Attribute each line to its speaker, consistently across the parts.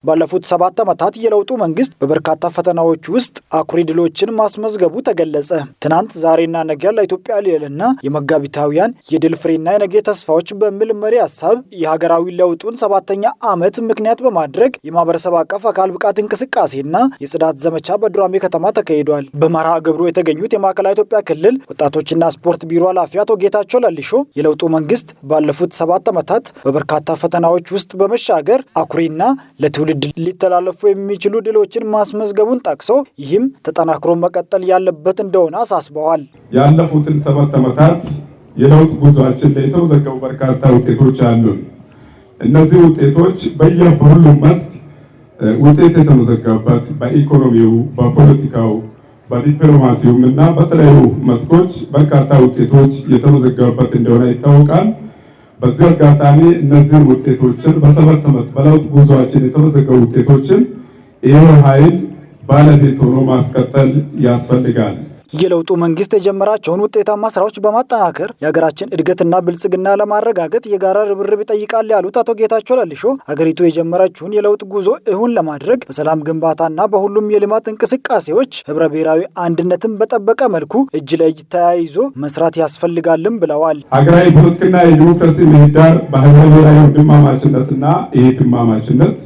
Speaker 1: ባለፉት 7 ዓመታት የለውጡ መንግስት በበርካታ ፈተናዎች ውስጥ አኩሪ ድሎችን ማስመዝገቡ ተገለጸ። ትናንት ዛሬና ነገ ለኢትዮጵያ ልዕልና የመጋቢታውያን የድል ፍሬና የነገ ተስፋዎች በሚል መሪ ሐሳብ የሀገራዊ ለውጡን 7ኛ ዓመት ምክንያት በማድረግ የማህበረሰብ አቀፍ አካል ብቃት እንቅስቃሴና የጽዳት ዘመቻ በዱራሜ ከተማ ተካሂዷል። በመርሃ ግብሩ የተገኙት የማዕከላዊ ኢትዮጵያ ክልል ወጣቶችና ስፖርት ቢሮ ኃላፊ አቶ ጌታቸው ለሊሾ የለውጡ መንግስት ባለፉት 7 ዓመታት በበርካታ ፈተናዎች ውስጥ በመሻገር አኩሪና ለትውልድ ሊተላለፉ የሚችሉ ድሎችን ማስመዝገቡን ጠቅሶ ይህም ተጠናክሮ መቀጠል ያለበት እንደሆነ አሳስበዋል።
Speaker 2: ያለፉትን 7 ዓመታት የለውጥ ጉዟችን ላይ የተመዘገቡ በርካታ ውጤቶች አሉ። እነዚህ ውጤቶች በሁሉም መስክ ውጤት የተመዘገበበት በኢኮኖሚው፣ በፖለቲካው፣ በዲፕሎማሲውም እና በተለያዩ መስኮች በርካታ ውጤቶች የተመዘገበበት እንደሆነ ይታወቃል። በዚህ አጋጣሚ እነዚህን ውጤቶችን በ7 ዓመት በለውጥ ጉዟችን የተመዘገቡ ውጤቶችን ይህ ኃይል ባለቤት ሆኖ ማስቀጠል ያስፈልጋል።
Speaker 1: የለውጡ መንግስት የጀመራቸውን ውጤታማ ስራዎች በማጠናከር የሀገራችን እድገትና ብልጽግና ለማረጋገጥ የጋራ ርብርብ ይጠይቃል ያሉት አቶ ጌታቸው ለሊሾ ሀገሪቱ የጀመረችውን የለውጥ ጉዞ እውን ለማድረግ በሰላም ግንባታና በሁሉም የልማት እንቅስቃሴዎች ህብረ ብሔራዊ አንድነትን በጠበቀ መልኩ እጅ ለእጅ ተያይዞ መስራት ያስፈልጋልም ብለዋል።
Speaker 2: ሀገራዊ ፖለቲካና የዲሞክራሲ ምህዳር በህብረ ብሔራዊ ወንድማማችነትና እህትማማችነት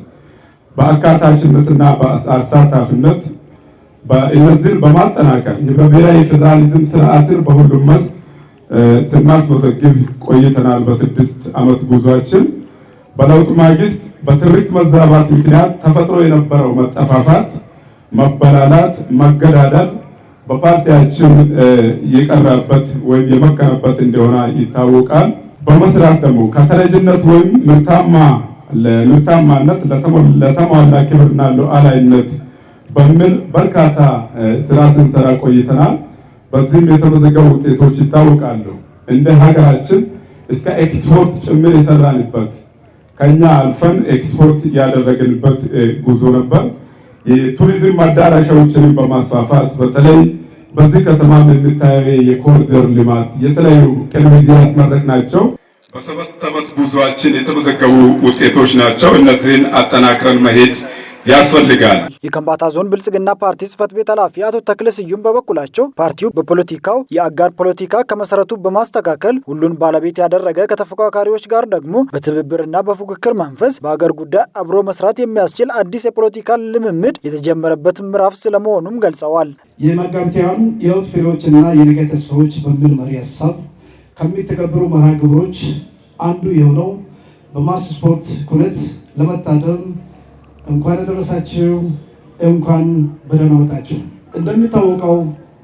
Speaker 2: በአካታችነትና በአሳታፊነት እነዚህን በማጠናከር የብሔራዊ ፌዴራሊዝም ስርዓትን በሁሉም መስክ ስናስመዘግብ ቆይተናል። በ6 ዓመት ጉዟችን በለውጥ ማግስት በትርክ መዛባት ምክንያት ተፈጥሮ የነበረው መጠፋፋት፣ መበላላት፣ መገዳደል በፓርቲያችን የቀረበት ወይም የመከነበት እንደሆነ ይታወቃል። በመስራት ደግሞ ከተረጅነት ወይም ምርታማነት ለተሟላ ክብርና ሉዓላዊነት በሚል በርካታ ስራ ስንሰራ ቆይተናል። በዚህም የተመዘገቡ ውጤቶች ይታወቃሉ። እንደ ሀገራችን እስከ ኤክስፖርት ጭምር የሰራንበት ከኛ አልፈን ኤክስፖርት ያደረግንበት ጉዞ ነበር። የቱሪዝም መዳረሻዎችን በማስፋፋት በተለይ በዚህ ከተማ የሚታየው የኮሪደር ልማት የተለያዩ ቅድመ ጊዜ ያስመረቅናቸው በ7 ዓመት ጉዟችን የተመዘገቡ ውጤቶች ናቸው። እነዚህን አጠናክረን መሄድ ያስፈልጋል።
Speaker 1: የከምባታ ዞን ብልጽግና ፓርቲ ጽህፈት ቤት ኃላፊ አቶ ተክለ ስዩም በበኩላቸው ፓርቲው በፖለቲካው የአጋር ፖለቲካ ከመሰረቱ በማስተካከል ሁሉን ባለቤት ያደረገ ከተፎካካሪዎች ጋር ደግሞ በትብብርና በፉክክር መንፈስ በአገር ጉዳይ አብሮ መስራት የሚያስችል አዲስ የፖለቲካ ልምምድ የተጀመረበት ምዕራፍ ስለመሆኑም ገልጸዋል።
Speaker 3: የመጋቢታውያን የለውጥ ፍሬዎችና የነገ ተስፋዎች በሚል መሪ ሀሳብ ከሚተገበሩ መርሃ ግብሮች አንዱ የሆነው በማስ ስፖርት ኩነት ለመታደም እንኳን ደረሳችሁ፣ እንኳን በደህና መጣችሁ። እንደሚታወቀው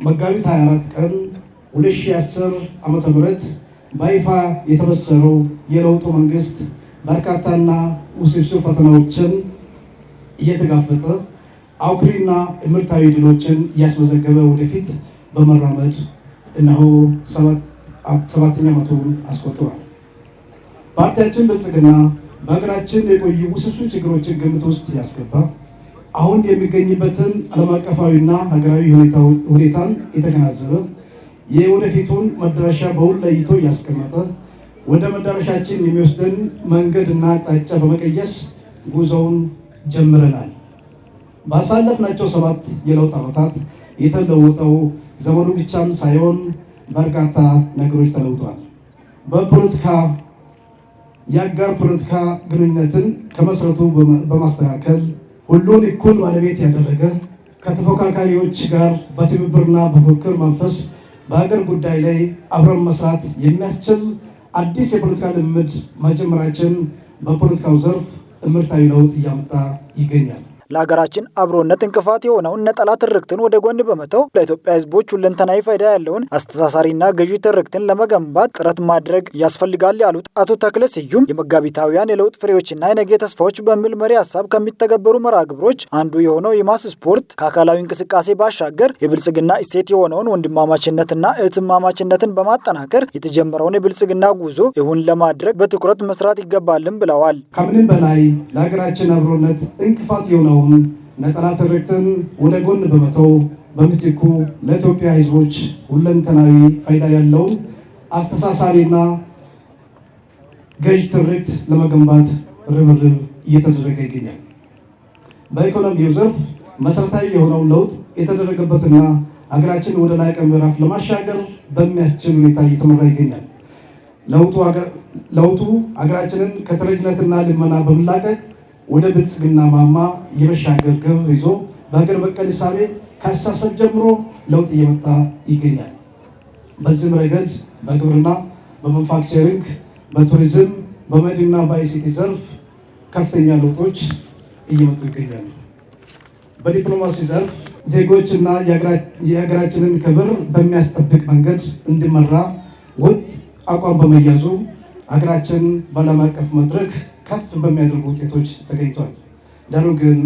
Speaker 3: መጋቢት 24 ቀን 2010 ዓመተ ምህረት በይፋ የተበሰረው የለውጡ መንግስት በርካታና ውስብስብ ፈተናዎችን እየተጋፈጠ አኩሪና ምርታዊ ድሎችን እያስመዘገበ ወደፊት በመራመድ እነሆ 7ኛ ዓመቱን አስቆጥሯል። ፓርቲያችን ብልጽግና በሀገራችን የቆዩ ውስብስብ ችግሮችን ግምት ውስጥ ያስገባ አሁን የሚገኝበትን ዓለም አቀፋዊና ሀገራዊ ሁኔታን የተገናዘበ የወደፊቱን መዳረሻ በውል ለይቶ ያስቀመጠ ወደ መዳረሻችን የሚወስደን መንገድና አቅጣጫ በመቀየስ ጉዞውን ጀምረናል። ባሳለፍናቸው 7 የለውጥ ዓመታት የተለወጠው ዘመኑ ብቻም ሳይሆን በርካታ ነገሮች ተለውጠዋል። በፖለቲካ የአጋር ፖለቲካ ግንኙነትን ከመሰረቱ በማስተካከል ሁሉን እኩል ባለቤት ያደረገ ከተፎካካሪዎች ጋር በትብብርና በፉክክር መንፈስ በሀገር ጉዳይ ላይ አብረን መስራት የሚያስችል አዲስ የፖለቲካ ልምምድ መጀመራችን በፖለቲካው ዘርፍ ምርታዊ ለውጥ እያመጣ ይገኛል።
Speaker 1: ለሀገራችን አብሮነት እንቅፋት የሆነውን ነጠላ ትርክትን ወደ ጎን በመተው ለኢትዮጵያ ሕዝቦች ሁለንተናዊ ፋይዳ ያለውን አስተሳሳሪና ገዢ ትርክትን ለመገንባት ጥረት ማድረግ ያስፈልጋል ያሉት አቶ ተክለ ስዩም የመጋቢታውያን የለውጥ ፍሬዎችና የነገ ተስፋዎች በሚል መሪ ሀሳብ ከሚተገበሩ መርሃ ግብሮች አንዱ የሆነው የማስ ስፖርት ከአካላዊ እንቅስቃሴ ባሻገር የብልጽግና እሴት የሆነውን ወንድማማችነትና እህትማማችነትን በማጠናከር የተጀመረውን የብልጽግና ጉዞ እውን ለማድረግ በትኩረት መስራት ይገባልም ብለዋል።
Speaker 3: ከምንም በላይ ለሀገራችን አብሮነት እንቅፋት የሆነው ነጠላ ትርክትን ወደ ጎን በመተው በምትኩ ለኢትዮጵያ ሕዝቦች ሁለንተናዊ ፋይዳ ያለውን አስተሳሳሪና ገዥ ትርክት ለመገንባት ርብርብ እየተደረገ ይገኛል። በኢኮኖሚው ዘርፍ መሰረታዊ የሆነውን ለውጥ የተደረገበትና ሀገራችን ወደ ላቀ ምዕራፍ ለማሻገር በሚያስችል ሁኔታ እየተመራ ይገኛል። ለውጡ ሀገራችንን ከተረጅነትና ልመና በመላቀቅ ወደ ብልጽግና ማማ የመሻገር ግብ ይዞ በሀገር በቀል እሳቤ ከአስተሳሰብ ጀምሮ ለውጥ እየመጣ ይገኛል። በዚህም ረገድ በግብርና፣ በማኑፋክቸሪንግ፣ በቱሪዝም፣ በመድንና በአይሲቲ ዘርፍ ከፍተኛ ለውጦች እየመጡ ይገኛሉ። በዲፕሎማሲ ዘርፍ ዜጎችና የሀገራችንን ክብር በሚያስጠብቅ መንገድ እንዲመራ ወጥ አቋም በመያዙ ሀገራችን በዓለም አቀፍ መድረክ ከፍ በሚያደርጉ ውጤቶች ተገኝቷል። ዳሩ ግን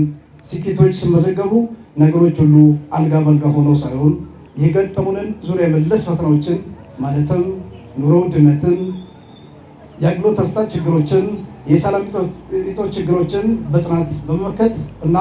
Speaker 3: ስኬቶች ሲመዘገቡ ነገሮች ሁሉ አልጋ በአልጋ ሆነው ሳይሆን የገጠሙንን ዙሪያ መለስ ፈተናዎችን ማለትም ኑሮ ውድነትን፣ የአገልግሎት አሰጣጥ ችግሮችን፣ የሰላም እጦት ችግሮችን በጽናት በመመከት እና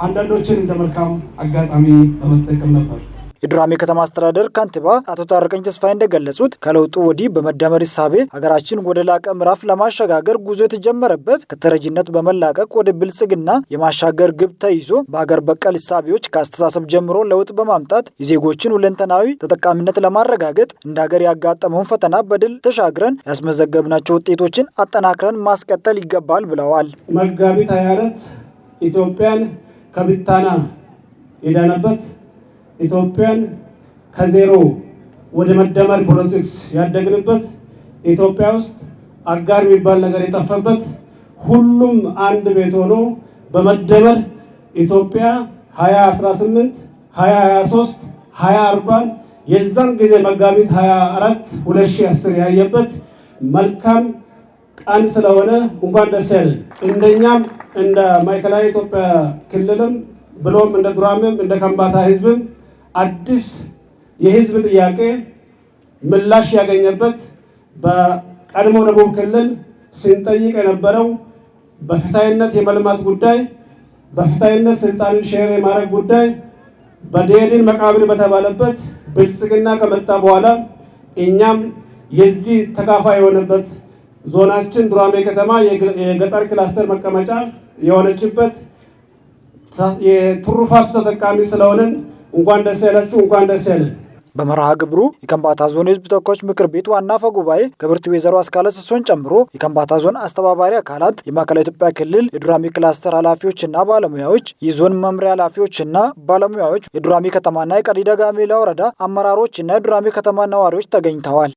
Speaker 3: አንዳንዶችን እንደ መልካም አጋጣሚ በመጠቀም ነበር።
Speaker 1: የዱራሜ ከተማ አስተዳደር ከንቲባ አቶ ታረቀኝ ተስፋዬ እንደገለጹት ከለውጡ ወዲህ በመደመር እሳቤ ሀገራችን ወደ ላቀ ምዕራፍ ለማሸጋገር ጉዞ የተጀመረበት ከተረጂነት በመላቀቅ ወደ ብልጽግና የማሻገር ግብ ተይዞ በሀገር በቀል እሳቤዎች ከአስተሳሰብ ጀምሮ ለውጥ በማምጣት የዜጎችን ሁለንተናዊ ተጠቃሚነት ለማረጋገጥ እንደ ሀገር ያጋጠመውን ፈተና በድል ተሻግረን ያስመዘገብናቸው ውጤቶችን አጠናክረን ማስቀጠል ይገባል ብለዋል።
Speaker 4: መጋቢት 24 ኢትዮጵያን ከብታና የዳነበት ኢትዮጵያን ከዜሮ ወደ መደመር ፖለቲክስ ያደግንበት ኢትዮጵያ ውስጥ አጋር የሚባል ነገር የጠፋበት ሁሉም አንድ ቤት ሆኖ በመደመር ኢትዮጵያ 2018 2023 2040 የዛን ጊዜ መጋቢት 24 2010 ያየበት መልካም ቀን ስለሆነ እንኳን ደስ ያለን። እንደኛም እንደ ማዕከላዊ ኢትዮጵያ ክልልም ብሎም እንደ ዱራሜም እንደ ከምባታ ህዝብም አዲስ የህዝብ ጥያቄ ምላሽ ያገኘበት በቀድሞ ደቡብ ክልል ስንጠይቅ የነበረው በፍትሃዊነት የመልማት ጉዳይ፣ በፍትሃዊነት ስልጣንን ሼር የማድረግ ጉዳይ በደኢህዴን መቃብር በተባለበት ብልጽግና ከመጣ በኋላ እኛም የዚህ ተካፋይ የሆነበት ዞናችን ዱራሜ ከተማ የገጠር ክላስተር መቀመጫ የሆነችበት የትሩፋቱ ተጠቃሚ ስለሆነን እንኳን ደስ ያላችሁ፣ እንኳን ደስ ያለን።
Speaker 1: በመርሃ ግብሩ የከምባታ ዞን ህዝብ ተወካዮች ምክር ቤት ዋና አፈ ጉባኤ ክብርት ወይዘሮ አስካለ ሲሶን ጨምሮ የከምባታ ዞን አስተባባሪ አካላት፣ የማዕከላዊ ኢትዮጵያ ክልል የዱራሜ ክላስተር ኃላፊዎችና ባለሙያዎች፣ የዞን መምሪያ ኃላፊዎችና ባለሙያዎች፣ የዱራሜ ከተማና የቀዲዳ ጋሜላ ወረዳ አመራሮችና የዱራሜ ከተማ ነዋሪዎች ተገኝተዋል።